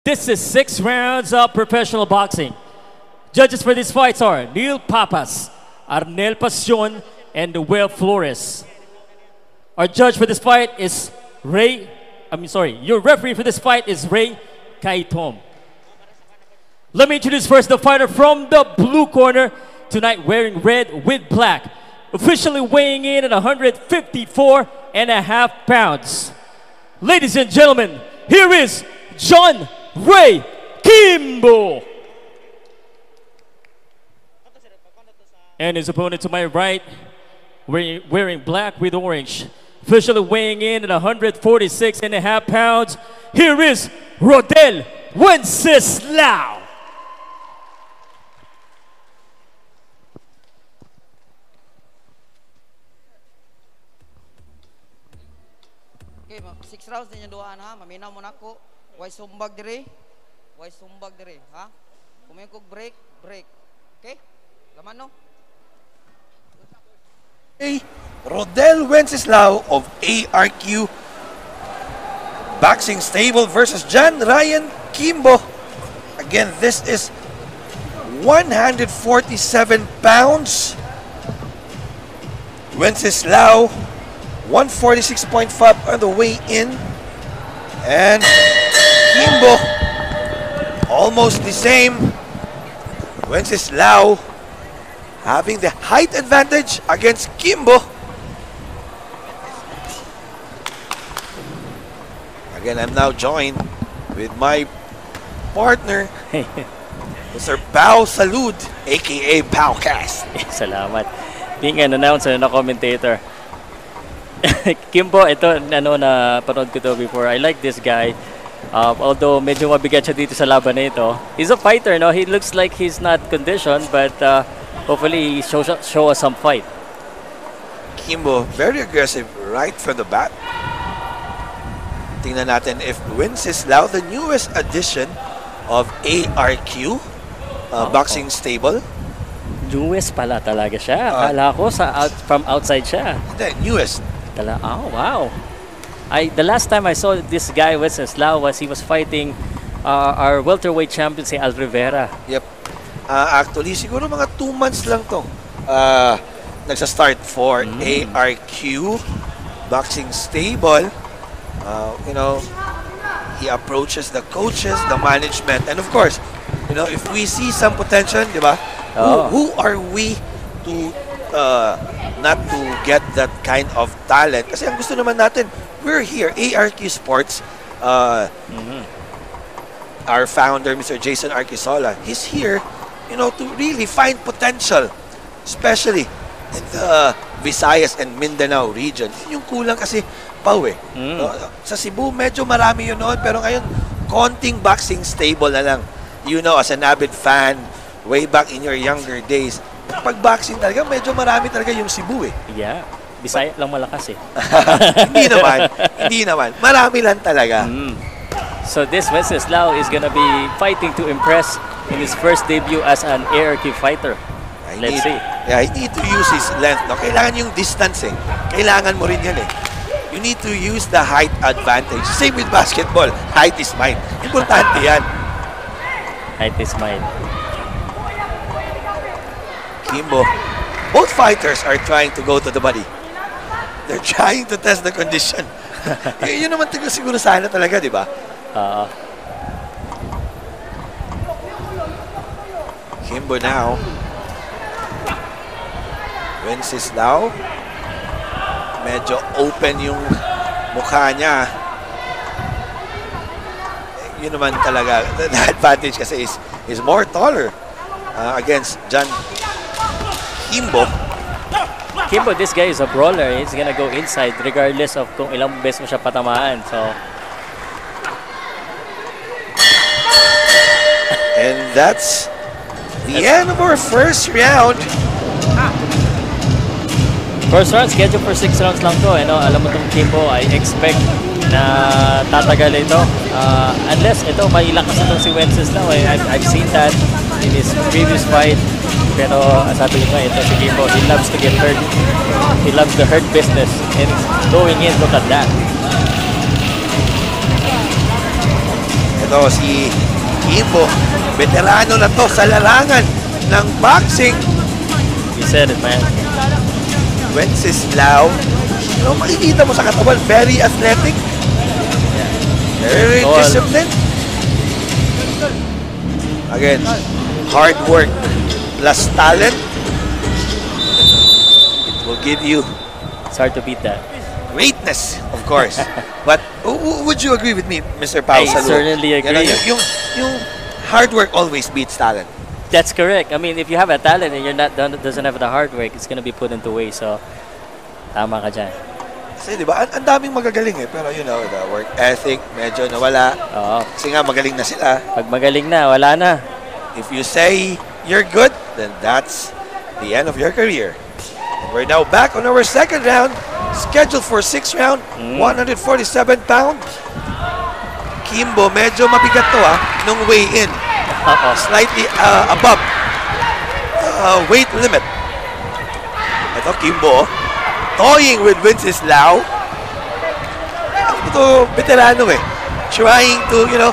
This is 6 rounds of professional boxing. Judges for these fights are Neil Papas, Arnel Passion, and Noel Flores. Our judge for this fight is your referee for this fight is Ray Kaitom. Let me introduce first the fighter from the blue corner, tonight wearing red with black, officially weighing in at 154.5 pounds. Ladies and gentlemen, here is John Ray Quimbo. And his opponent to my right, wearing black with orange, officially weighing in at 146.5 pounds. Here is Rodel Wenceslao. Okay, 6 rounds din yung duaan ha. Maminaw mo na ko. Why sumbag dire? Why sumbag dire, ha? Kung may kog break, break. Okay? Laman no? Hey, Rodel Wenceslao of ARQ Boxing Stable versus John Ryan Quimbo. Again, this is 147 pounds. Wenceslao 146.5 on the way in. And Quimbo almost the same. Wenceslao having the height advantage against Quimbo. Again, I'm now joined with my partner, Mr. Pao Salud, aka Powcast. Salamat. Being an announcer and a commentator. Quimbo, ito na panood ko to before. I like this guy. Although medyo mabigat siya dito sa laban na ito. He's a fighter, no? He looks like he's not conditioned, but hopefully he show us some fight. Quimbo, very aggressive right from the bat. Tingnan natin if Wenceslao, the newest addition of ARQ Boxing Stable. Newest pala talaga siya. Akala ko from outside siya. The newest. Oh, wow. The last time I saw this guy, Wenceslao, he was fighting our welterweight champion, si Al Rivera. Yep. Actually, siguro mga 2 months lang to. Nagsa-start for ARQ Boxing Stable. You know, he approaches the coaches, the management, and of course, you know, if we see some potential, di ba? Who are we to not to get that kind of talent? Kasi ang gusto naman natin, we're here, ARQ Sports. Our founder, Mr. Jason Arquisola, he's here, you know, to really find potential, especially in the Visayas and Mindanao region. Yung kulang kasi, Pao eh. Sa Cebu, medyo marami yun noon, pero ngayon, konting boxing stable na lang. You know, as an avid fan, way back in your younger days, pag boxing talaga, medyo marami talaga yung Cebu eh. Yeah. Bisaya lang malakas eh. Hindi naman. Marami lang talaga. So this Wenceslao is gonna be fighting to impress in his first debut as an ARQ fighter. Let's see. Yeah, he need to use his length. No? Kailangan yung distance eh. Kailangan mo rin yan eh. You need to use the height advantage. Same with basketball. Height is mine. Importante yan. Height is mine. Quimbo. Both fighters are trying to go to the body. They're trying to test the condition. Yun naman siguro sana talaga, di ba? Quimbo now. Wenceslao. Medyo open yung mukha niya. Yun naman talaga. The advantage kasi is more taller against John Quimbo. Quimbo, this guy is a brawler. He's gonna go inside regardless of kung ilang beses mo siya patamaan. So, and that's the end of our first round. First round, scheduled for 6 rounds lang to. Alam mo itong Quimbo, I expect na tatagal ito. Unless ito, may lakas itong si Wenceslao. I've seen that in his previous fight. Pero sabi ko nga, ito si Quimbo, he loves to get hurt. He loves the hurt business. And going in, look at that. Ito si Quimbo. Veterano na to sa larangan ng boxing. You said it, man. Wenceslao. No, makikita mo sa katawan, very athletic. Very disciplined. Again, hard work plus talent. It will give you It's hard to beat that. greatness, of course. But would you agree with me, Mr. Pao? I certainly agree. Yung hard work always beats talent. That's correct. I mean, if you have a talent and you're not doesn't have the hard work, it's gonna be put into waste. So, tama ka dyan. Kasi di ba, ang daming magagaling eh. Pero you know, the work ethic, medyo nawala. Oo. Kasi nga magaling na sila. Pag magaling na, wala na. If you say you're good, then that's the end of your career. And we're now back on our second round, scheduled for 6th round, 147 pound. Quimbo, medyo mabigat to nung weigh-in. Slightly above weight limit. Ito, Quimbo, toying with Wenceslao. Ito, veterano eh. Trying to, you know,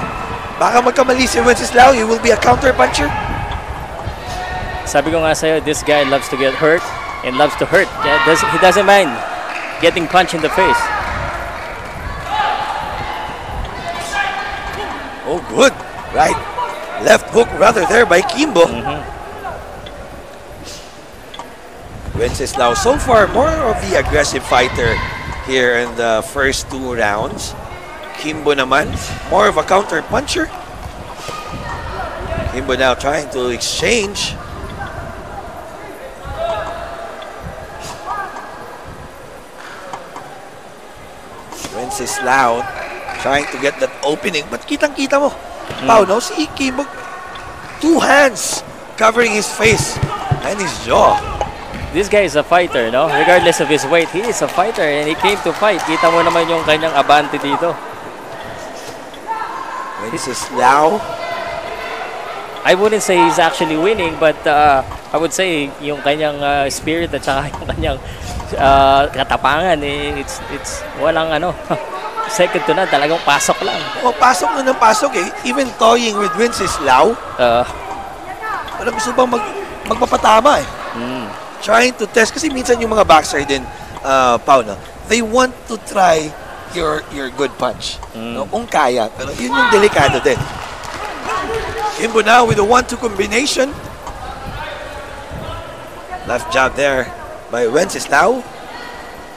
baka magkamali si Wenceslao, he will be a counter-puncher. Sabi ko nga sa'yo, this guy loves to get hurt and loves to hurt. He doesn't mind getting punched in the face. Oh, good. Right. Left hook rather there by Quimbo. Wenceslao so far more of the aggressive fighter here in the first 2 rounds. Quimbo naman more of a counter puncher. Quimbo now trying to exchange. Wenceslao trying to get that opening, but kitang-kita mo. Pao, no? Si Quimbo, 2 hands covering his face and his jaw. This guy is a fighter, no? Regardless of his weight, he is a fighter and he came to fight. Kita mo naman yung kanyang abante dito. Wenceslao. I wouldn't say he's actually winning, but I would say yung kanyang spirit at saka yung kanyang katapangan, it's walang ano. Second to none, talagang pasok lang. Oh, pasok na ng pasok eh. Even toying with Wenceslao. Walang gusto bang magpapatama eh. Trying to test. Kasi minsan yung mga boxer din, Pao, no? They want to try your good punch. No? Kung kaya. Pero yun yung delikado din. Quimbo now with a 1-2 combination. Left jab there by Wenceslao.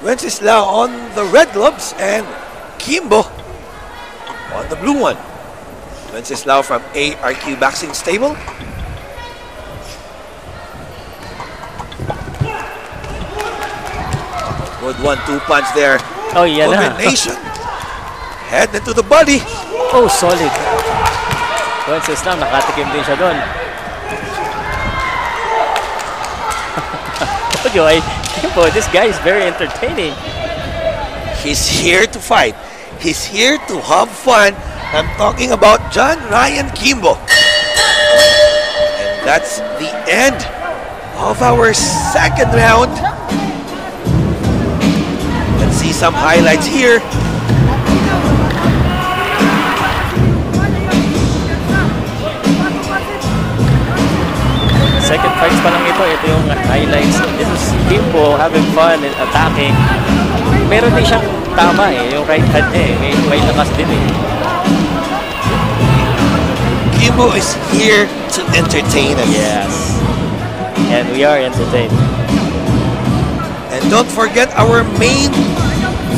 Wenceslao on the red gloves and Quimbo on the blue one. Wenceslao from ARQ Boxing Stable. Good 1-2 punch there. Oh, yeah. Combination. Head into the body. Oh, solid. Wenceslao, nakatikim din siya doon. Boy, this guy is very entertaining. He's here to fight. He's here to have fun. I'm talking about Jhun Ryan Quimbo. And that's the end of our second round. Let's see some highlights here. Second fights pa lang ito. Ito yung highlights. This is Quimbo having fun and attacking. Meron din siyang tama eh. Yung right hand eh. May lakas din eh. Quimbo is here to entertain us. Yes. And we are entertained. And don't forget our main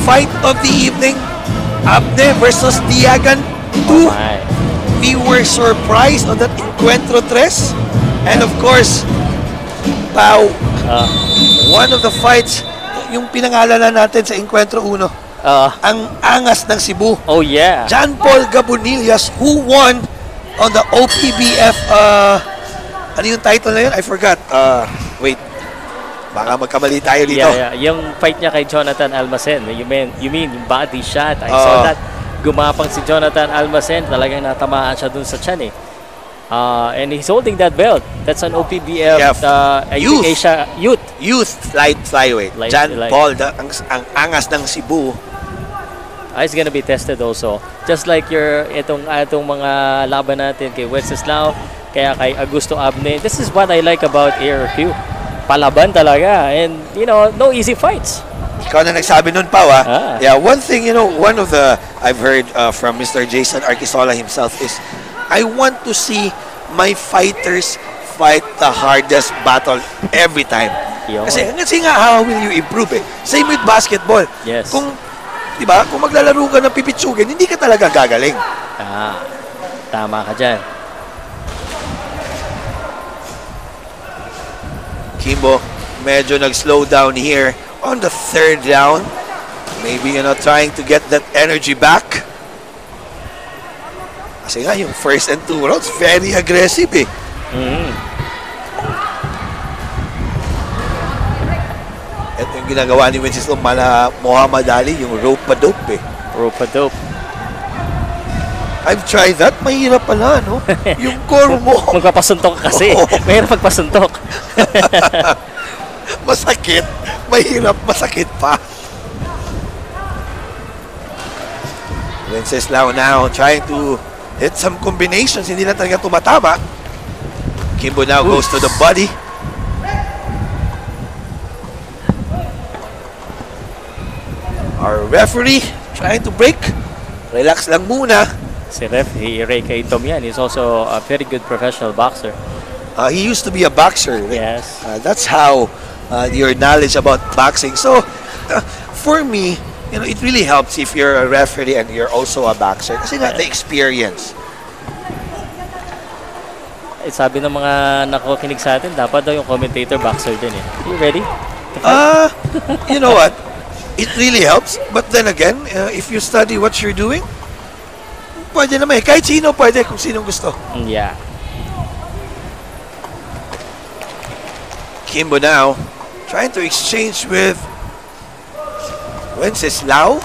fight of the evening. Abne versus Diagan 2. We were surprised on that Encuentro 3. And of course, Pao, one of the fights, yung pinangalanan natin sa Encuentro 1, ang angas ng Cebu. Oh yeah. John Paul Gabonillas, who won on the OPBF, ano yung title na yun? I forgot. Wait, baka magkamali tayo dito. Yeah. Yung fight niya kay Jonathan Almacen, you mean yung body shot. I saw that. Gumapang si Jonathan Almacen, talagang natamaan siya dun sa tiyan eh. And he's holding that belt. That's an OPBF Youth. Asia Youth Flyweight. John Paul, ang angas ng Cebu. is gonna be tested also. Just like itong mga laban natin kay Wenceslao, kaya kay Augusto Abne. This is what I like about ARQ. Palaban talaga. And, no easy fights. Ikaw na nagsabi nun, Pao, Yeah, one thing, one of the, I've heard from Mr. Jason Arquisola himself is, I want to see my fighters fight the hardest battle every time. Kasi nga, how will you improve eh? Same with basketball. Yes. Kung maglalaro ka ng pipitsugin, hindi ka talaga gagaling. Tama ka dyan. Quimbo, medyo nag-slow down here on the third round. Maybe, trying to get that energy back. Kasi nga, yung first and 2 rounds, very aggressive eh. Ito yung ginagawa ni Wenceslao Muhammad Ali, yung rope-a-dope eh. Rope-a-dope. I've tried that. Mahirap pala, no? Yung core mo. Magpapasuntok kasi. Mahirap magpasuntok. Masakit. Mahirap, masakit pa. Wenceslao now trying to hit some combinations. Hindi na talaga tumatama. Quimbo now goes to the body. Our referee trying to break. Relax lang muna. Si Ref, Ray Kaitom yan. He's also a very good professional boxer. He used to be a boxer. Yes. That's how your knowledge about boxing. So, for me, it really helps if you're a referee and you're also a boxer. Kasi nga, the experience. Sabi ng mga nakikinig sa atin, dapat daw yung commentator boxer din eh. You ready? You know what? It really helps. But then again, if you study what you're doing, pwede naman eh. Kahit sino pwede kung sinong gusto. Yeah. Quimbo now trying to exchange with Wenceslao.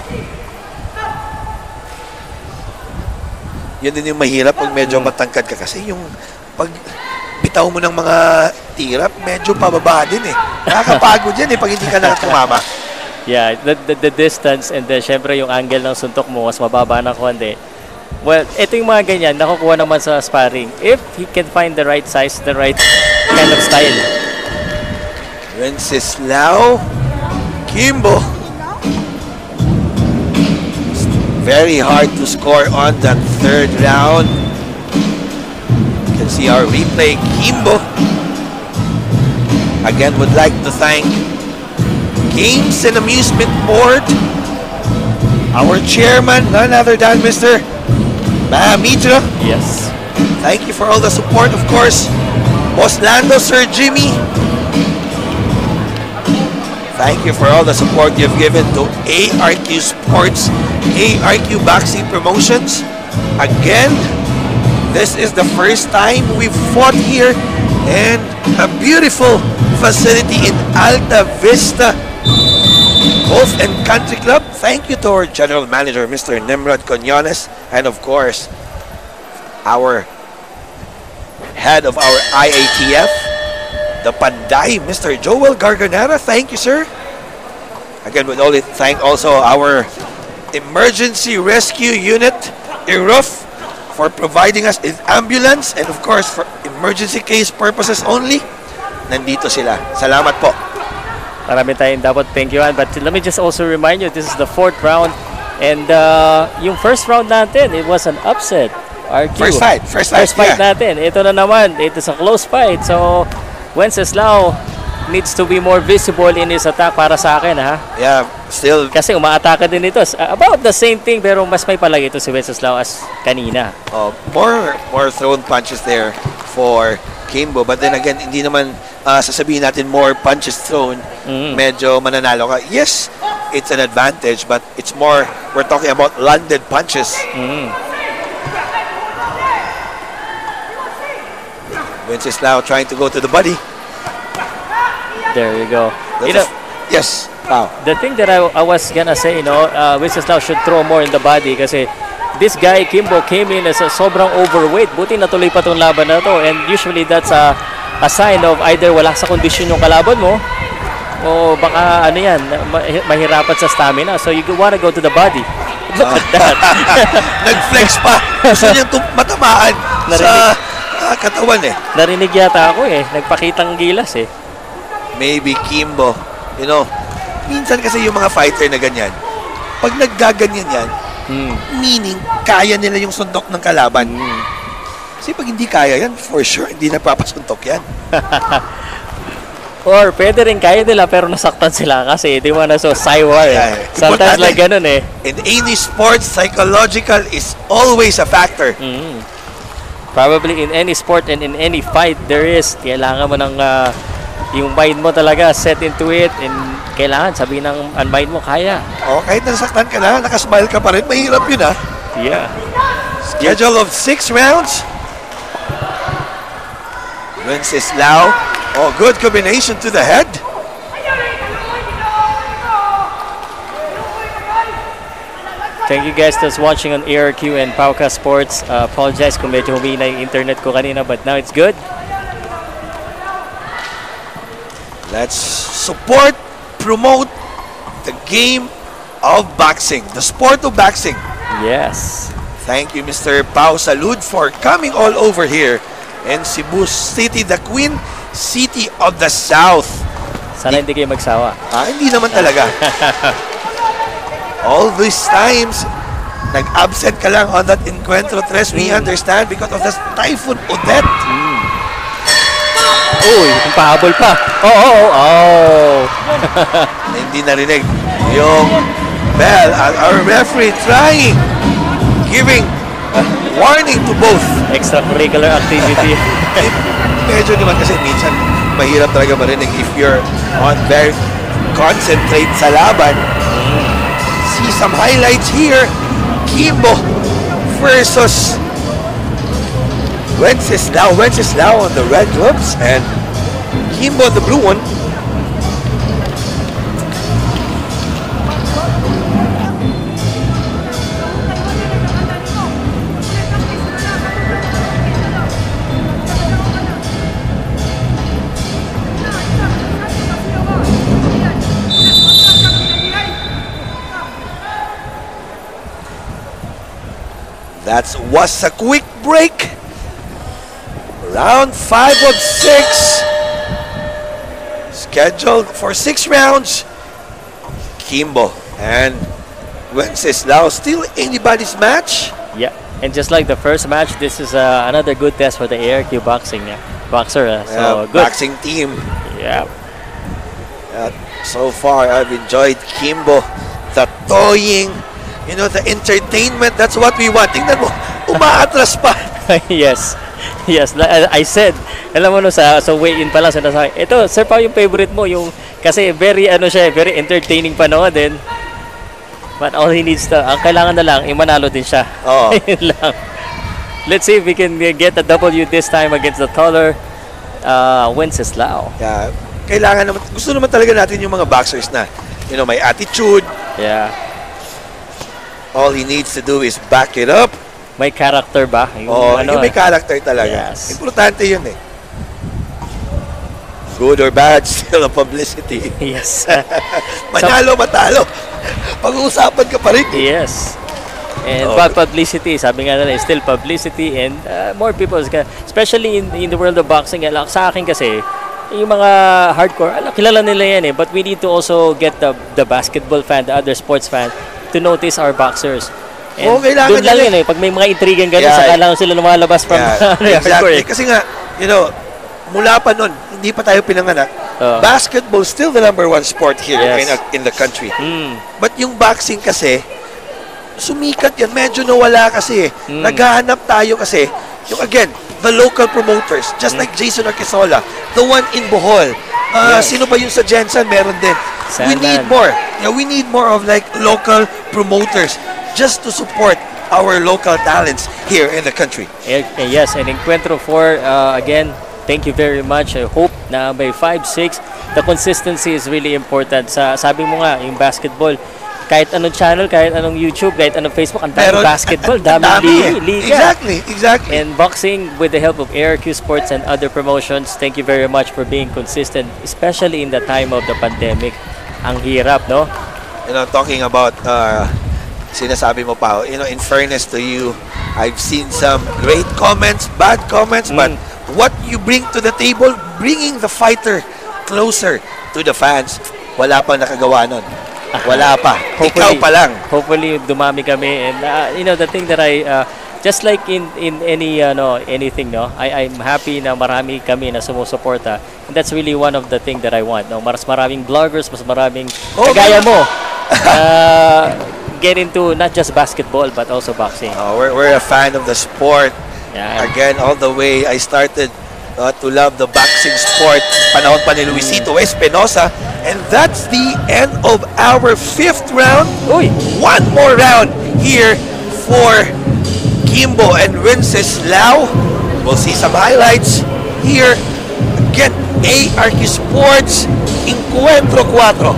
Yan din yung mahirap pag medyo matangkad ka kasi yung pag bitaw mo ng mga tirap, medyo pababa din eh. Nakakapagod yan eh pag hindi ka na tumama. Yeah, the distance and then syempre yung angle ng suntok mo mas mababa ng konti. Well, ito yung mga ganyan, nakukuha naman sa sparring. If he can find the right size, the right kind of style. Wenceslao, Quimbo. Very hard to score on that third round. You can see our replay. Quimbo. Again, would like to thank Games and Amusement Board. Our chairman, none other than Mr. Mitra. Yes. Thank you for all the support, of course. Boss Lando, Sir Jimmy. Thank you for all the support you've given to ARQ Sports, ARQ Boxing Promotions. Again, this is the first time we've fought here in a beautiful facility in Alta Vista Golf and Country Club. Thank you to our General Manager, Mr. Nimrod Conyones, and of course, our head of our IATF, the Panday, Mr. Joel Garganera. Thank you, sir. Again, we'd only thank also our Emergency Rescue Unit, IRUF, for providing us with ambulance and of course for emergency case purposes only. Nandito sila. Salamat po. Marami tayong dapat thank you. But let me just also remind you, this is the 4th round. And yung first round natin, it was an upset. ARQ. First fight natin. Ito na naman. It is a close fight. So, Wenceslao needs to be more visible in his attack para sa akin, ha? Yeah, still. Kasi umaatake din ito. About the same thing, pero mas may palagi ito si Wenceslao as kanina. More thrown punches there for Quimbo. But then again, hindi naman sasabihin natin more punches thrown, medyo mananalo ka. Yes, it's an advantage, but it's more, we're talking about landed punches. Wenceslao trying to go to the body. There you go. Yes. Wow. The thing that I was gonna say, Wenceslao should throw more in the body kasi this guy, Quimbo, came in as a sobrang overweight. Buti natuloy pa tong laban na to. And usually that's a sign of either wala sa kondisyon yung kalaban mo o baka mahirapan sa stamina. So you wanna go to the body. Look at that. Nag-flex pa. Gusto niyang matamaan sa katawan eh. Narinig yata ako eh. Nagpakitang gilas eh. Maybe Quimbo. You know, minsan kasi yung mga fighter na ganyan, pag naggaganyan yan, meaning kaya nila yung suntok ng kalaban. Kasi pag hindi kaya yan, for sure, hindi napapasuntok yan. Or pwede rin kaya nila pero nasaktan sila kasi di ba na so saywar eh. Sometimes like ganun eh. In any sport, psychological is always a factor. Probably in any sport and in any fight there is. Kailangan mo ng yung mind mo talaga set into it and kailangan sabihin ng mind mo kaya. Kahit nasaktan ka na, nakasmile ka pa rin, mahirap yun Yeah. Schedule of 6 rounds. Wenceslao. Good combination to the head. Thank you guys that's watching on ARQ and Powcast Sports. Apologize kung medyo humina yung internet ko kanina but now it's good. Let's support, promote the game of boxing, the sport of boxing. Yes. Thank you, Mr. Pao Salud, for coming all over here in Cebu City, the Queen City of the South. Sana hindi kayo magsawa. Hindi naman talaga. All these times, nag-absent ka lang on that Encuentro 3. We understand because of the Typhoon Odette. Uy, pahabol pa. Hindi narinig yung bell. Our referee trying, giving warning to both. Extracurricular activity. Medyo naman kasi minsan mahirap talaga marinig if you're on very concentrate sa laban. See some highlights here. Quimbo versus Wenceslao. Wenceslao on the red gloves and Quimbo the blue one. That was a quick break. Round 5 of 6. Scheduled for 6 rounds. Quimbo and Wenceslao still anybody's match. Yeah, and just like the first match, this is another good test for the ARQ boxing boxer. So good. Boxing team. Yeah. So far, I've enjoyed Quimbo. The toying. You know, the entertainment, that's what we want. Tingnan mo, umaatras pa. Yes. I said, alam mo no, sa weigh-in pa lang, sinasabi, ito, sir, pa yung favorite mo, yung, kasi very entertaining panoodin. But all he needs ang kailangan na lang, manalo din siya. Yun lang. Let's see if we can get a W this time against the taller Wenceslao. Yeah, kailangan naman, gusto naman talaga natin yung mga boxers na, you know, may attitude. Yeah. All he needs to do is back it up. May character ba? Yung may character talaga. Yes. Importante yun eh. Good or bad, still a publicity. Yes. Manalo, matalo. Pag-uusapan ka pa rin. Yes. And bad publicity, sabi nga nila, still publicity and more people, especially in the world of boxing, sa akin kasi, yung mga hardcore, kilala nila yan eh, but we need to also get the basketball fan, the other sports fan, to notice our boxers. And doon lang yun eh, pag may mga intrigang gano'n, saka lang sila lumalabas from exactly. Kasi nga, you know, mula pa nun, hindi pa tayo pinanganak, basketball still the #1 sport here in the country. But yung boxing kasi, sumikat yan, medyo nawala kasi. Naghahanap tayo kasi, yung again, the local promoters, just like Jason Arquesola, the one in Bohol. Sino ba yung sa Jensen? Meron din. We need more. Yeah, we need more of like local promoters just to support our local talents here in the country. Yes, and Encuentro 4, again, thank you very much. I hope na by 5-6, the consistency is really important. Sabi mo nga, yung basketball, kahit anong channel, kahit anong YouTube, kahit anong Facebook, ang daming basketball, daming liga. Exactly. And boxing, with the help of ARQ Sports and other promotions, thank you very much for being consistent, especially in the time of the pandemic. Ang hirap, no? You know, talking about sinasabi mo pa, you know, in fairness to you, I've seen some great comments, bad comments, but what you bring to the table, bringing the fighter closer to the fans, wala pang nakagawa nun. Wala pa. Ikaw pa lang. Hopefully, dumami kami. And, you know, the thing that just like in any, anything, no, I'm happy na marami kami na sumusuporta. And that's really one of the things that I want. No? Mas maraming vloggers, mas maraming kagaya mo. Get into not just basketball, but also boxing. We're a fan of the sport. Yeah. Again, all the way, I started to love the boxing sport. Panahon pa ni Luisito Espinosa. And that's the end of our 5th round. Uy. One more round here for Quimbo and Wenceslao. We'll see some highlights here. Again, ARQ Sports, Encuentro 4.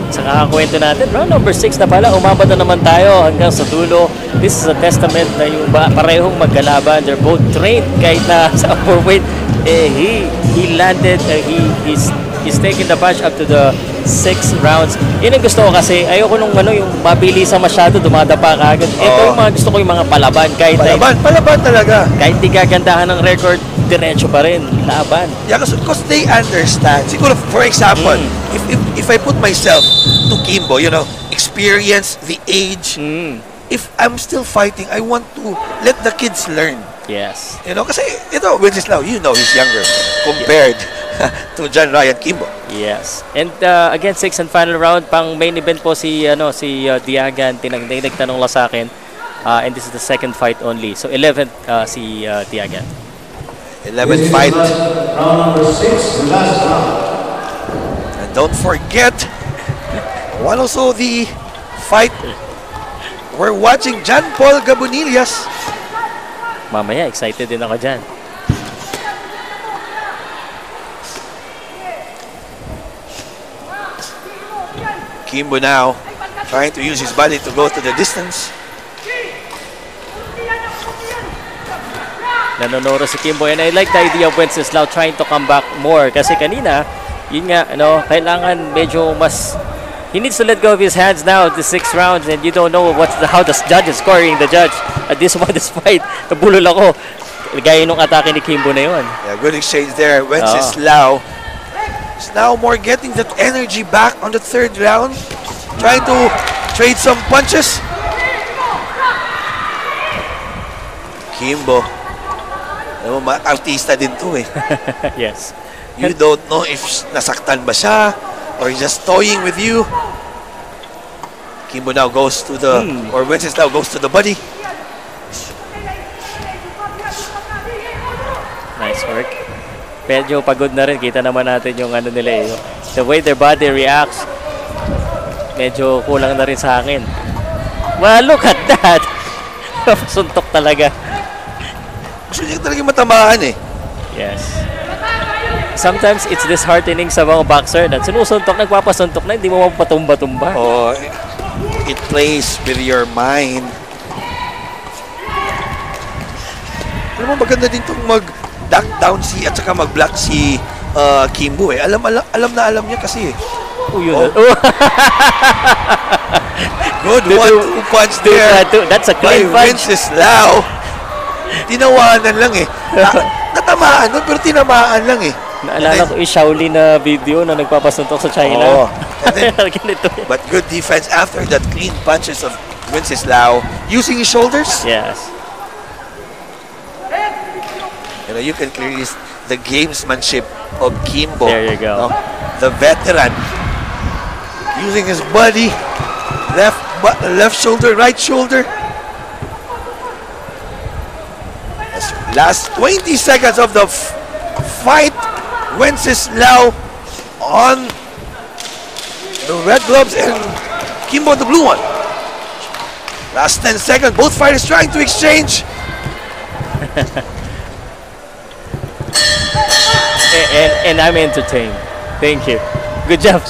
Sa kakakwento natin, round number 6 na pala, umabot na naman tayo hanggang sa dulo. This is a testament na yung parehong magkalaban. They're both trained kahit na sa overweight. He landed, he's taken the punch up to the 6 rounds. Yun ang gusto ko kasi, ayoko nung yung mabilisan masyado, dumadapa ka agad. Ito yung mga gusto ko yung mga palaban. Palaban talaga. Kahit di gagandahan ng record, diretso pa rin, laban. Yeah, because they understand. Siguro, for example, if I put myself to Quimbo, you know, experience, the age, if I'm still fighting, I want to let the kids learn. Yes. You know, kasi ito, Wenceslao, you know he's younger compared to John Ryan Quimbo. Yes. And again, 6th and final round, pang main event po si Diagan, nagtanong lang sa akin. And this is the 2nd fight only. So 11th si Diagan. 11th fight. Round number 6, the last round. And don't forget, one also the fight we're watching John Paul Gabonillas. Mamaya, excited din ako dyan. Quimbo now trying to use his body to go to the distance. Nanonoro si Quimbo, and I like the idea of Wenceslao trying to come back more kasi kanina, yun nga, kailangan medyo mas he needs to let go of his hands now the 6 rounds, and you don't know how the judge is scoring. The judge at this fight, nabulol ako. Gaya nung atake ni Quimbo na yun. Yeah, good exchange there. Wenceslao is now more getting that energy back on the 3rd round, trying to trade some punches. Quimbo, artista din to eh. Yes. You don't know if nasaktan ba siya or just toying with you. Quimbo now goes to the, or Wenceslao goes to the body. Nice work. Medyo pagod na rin. Kita naman natin yung nila eh. The way their body reacts, medyo kulang na rin sa akin. Well, look at that. Suntok talaga. Gusto niya talaga matamaan eh. Yes. Sometimes it's disheartening sa mga boxer na sinusuntok, nagpapasuntok na, hindi mo mapatumba-tumba. Oh, it plays with your mind. Alam mo, maganda din itong mag-duck down at saka mag-block si Quimbo eh. Alam niya kasi eh. Oh, yun. Good 1-2 punch there. That's a clean punch. Wenceslao. Tinawanan lang eh. Natamaan nun, pero tinamaan lang eh. Naalala ko yung Shaolin na video na nagpapasuntok sa China. Oh. But good defense after that clean punches of Wenceslao. Using his shoulders. Yes. You know, you can clearly see the gamesmanship of Quimbo. There you go. The veteran. Using his body. Left shoulder, right shoulder. Last 20 seconds of the fight. Wenceslao on the red gloves and Quimbo the blue one. Last 10 seconds. Both fighters trying to exchange. and I'm entertained. Thank you. Good job.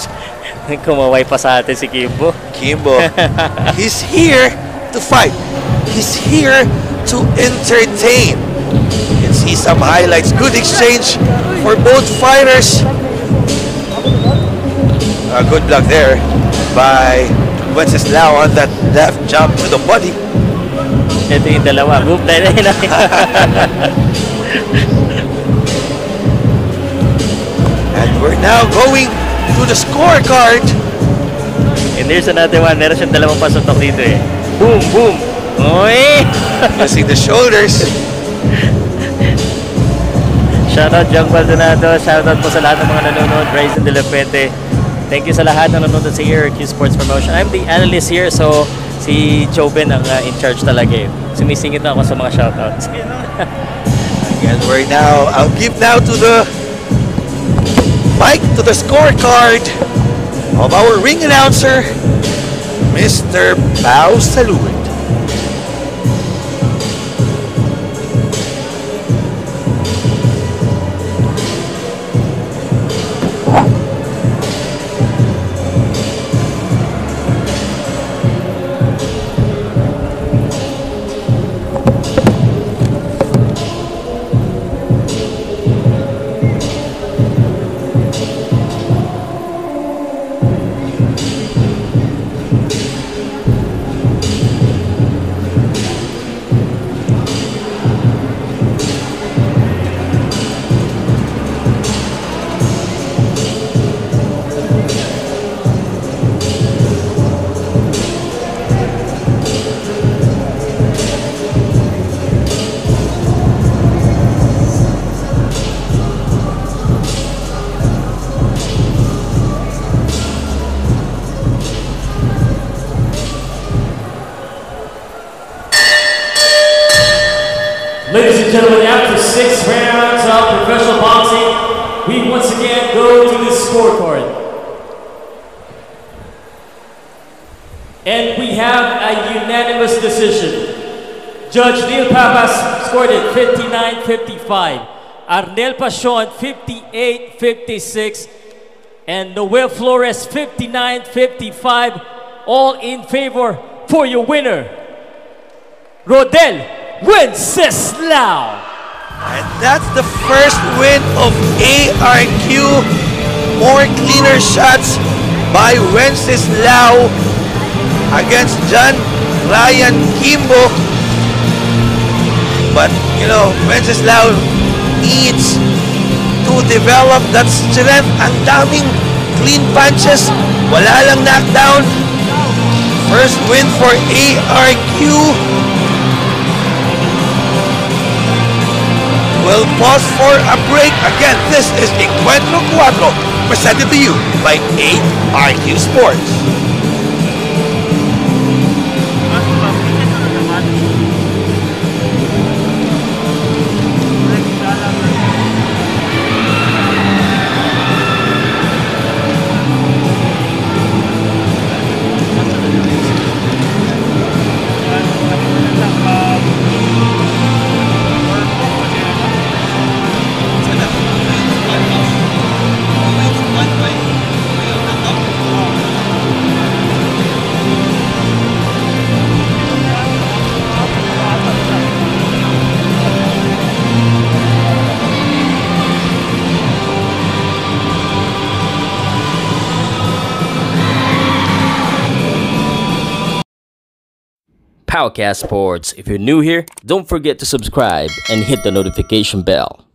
Kumaway pa sa atin si Quimbo. Quimbo. He's here to fight. He's here to entertain. You can see some highlights. Good exchange for both fighters. Good block there by Wenceslao on that left jump to the body. Ito yung dalawa. Move na rin. And we're now going to the scorecard. And there's another one. Meron siyang dalawang pasutok dito eh. Boom, boom. Oy! Using the shoulders. Shoutout Jung Baldonado. Shoutout po sa lahat ng mga nanonood. Bryson De La Puente. Thank you sa lahat ng nanonood sa ARQ Sports Promotion. I'm the analyst here, so si Joven ang in charge talaga eh. Sumisingit na ako sa mga shoutouts. Again, we're now, I'll give now to the mic, to the scorecard of our ring announcer, Mr. Powcast. Ladies and gentlemen, after 6 rounds of professional boxing, we once again go to the scorecard. And we have a unanimous decision. Judge Neil Papas scored it 59-55. Arnel Pasion 58-56. And Noel Flores 59-55. All in favor for your winner, Rodel Wenceslao. And that's the first win of ARQ. More cleaner shots by Wenceslao against Jhun Ryan Quimbo. But, you know, Wenceslao needs to develop that strength. Ang daming clean punches. Wala lang knockdown. First win for ARQ. We'll pause for a break. Again, this is Encuentro Cuatro, presented to you by ARQ Sports. Powcast Sports. If you're new here, don't forget to subscribe and hit the notification bell.